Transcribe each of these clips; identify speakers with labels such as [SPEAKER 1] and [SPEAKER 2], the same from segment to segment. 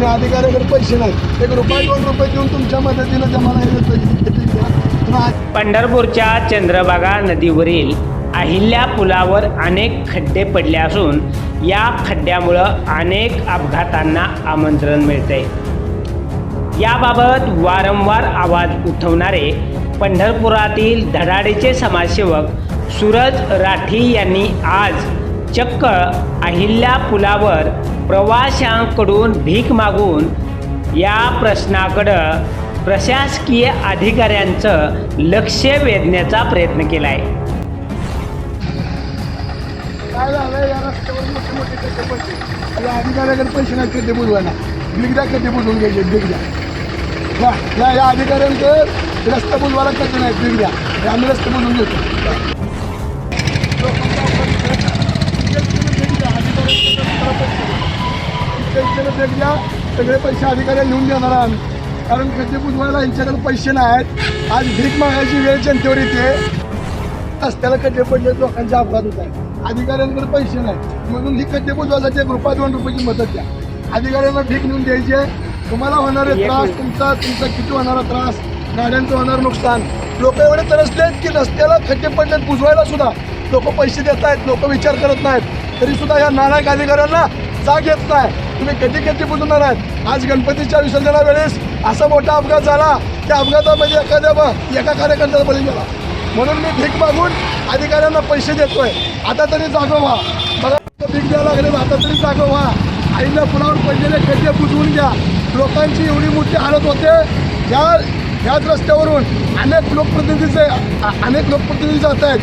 [SPEAKER 1] आणि अधिकाऱ्याकडे पैसे नाहीत, 1 रुपया 2 रुपये देऊन तुमच्या मदतीनं जमा नाही.
[SPEAKER 2] पंढरपूरच्या चंद्रभागा नदीवरील अहिल्या पुलावर अनेक खड्डे पडले असून या खड्ड्यामुळं अनेक अपघातांना आमंत्रण मिळते. याबाबत वारंवार आवाज उठवणारे पंढरपुरातील धडाडीचे समाजसेवक सूरज राठी यांनी आज चक्क अहिल्या पुलावर प्रवाशांकडून भीक मागून या प्रश्नाकडं प्रशासकीय अधिकाऱ्यांचं लक्ष वेधण्याचा प्रयत्न केला आहे.
[SPEAKER 1] काय झालं, या रस्त्यावर मोठे मोठे खड्डे पडले, या अधिकाऱ्याकडे पैसे नाही खड्डे बुजवायला, बिगड्या खड्डे बुजवून घ्यायचे. बिगड्या या अधिकाऱ्यांकडे रस्ता बुजवायला खड्डे नाहीत, बिगड्या आम्ही रस्ते बुजवून घेतो. बिगड्या सगळे पैसे अधिकाऱ्यांना लिहून देणार आम्ही, कारण खड्डे बुजवायला यांच्याकडे पैसे नाहीत. आज भीक मागायची वेळ जनतेवर येते. रस्त्याला खड्डे पडले, लोकांचे अपघात होत आहे, अधिकाऱ्यांकडे पैसे नाही, म्हणून ही खड्डे बुजवायसाठी 1 रुपया 2 रुपयाची मदत द्या. अधिकाऱ्यांना भीक नेऊन द्यायचे. तुम्हाला होणारे त्रास, तुमचा किती होणारा त्रास, गाड्यांचं होणार नुकसान. लोक एवढे तरसले आहेत की रस्त्याला खड्डे पडलेत बुजवायला सुद्धा लोक पैसे देत आहेत, लोक विचार करत नाहीत. तरी सुद्धा या नालायक अधिकाऱ्यांना जाग येत नाही. तुम्ही कधी कधी बुजवणार आहेत. आज गणपतीच्या विसर्जनावेळेस असा मोठा अपघात झाला, त्या अपघातामध्ये एका कार्यकर्त्याचा बळी गेला. म्हणून मी भीक मागून अधिकाऱ्यांना पैसे देतोय. आता तरी जागो व्हा. बघा, भीक द्यायला लागले, आता तरी जागो व्हा. अहिल्या पुलावर पडलेले खड्डे बुजवून घ्या. लोकांची एवढी मोठी हालत होते. ह्याच रस्त्यावरून अनेक लोकप्रतिनिधी जात आहेत.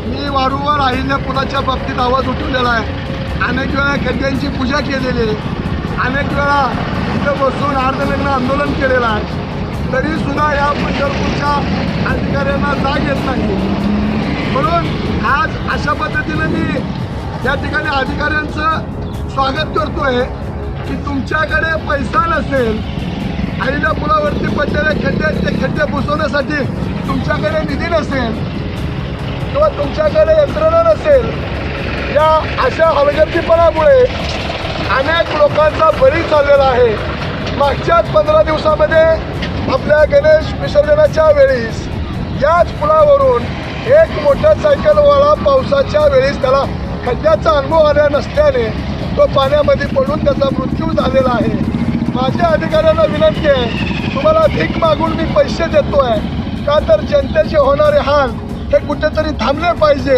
[SPEAKER 1] मी वारंवार अहिल्या पुलाच्या बाबतीत आवाज उठवलेला आहे. अनेक वेळा खड्ड्यांची पूजा केलेली आहे. अनेक वेळा इथं बसून अर्धनग्न आंदोलन केलेलं आहे. तरी सुद्धा या पंढरपूरच्या अधिकाऱ्यांना जाग येत नाही. म्हणून आज अशा पद्धतीनं मी या ठिकाणी अधिकाऱ्यांचं स्वागत करतोय की तुमच्याकडे पैसा नसेल, अहिल्या पुलावरती पडलेले ते खड्डे बुजवण्यासाठी तुमच्याकडे निधी नसेल किंवा तुमच्याकडे यंत्रणा नसेल, या अशा हलगर्जीपणामुळे अनेक लोकांचा बळी चाललेला आहे. मागच्याच 15 दिवसामध्ये आपल्या गणेश विसर्जनाच्या वेळीस याच पुलावरून एक मोटरसायकलवाला पावसाच्या वेळेस त्याला खड्ड्याचा अनुभव आला नसल्याने तो पाण्यामध्ये पडून त्याचा मृत्यू झालेला आहे. माझ्या अधिकाऱ्यांना विनंती आहे, तुम्हाला भीक मागून मी पैसे देतोय का तर जनतेचे होणारे हाल हे कुठेतरी थांबले पाहिजे.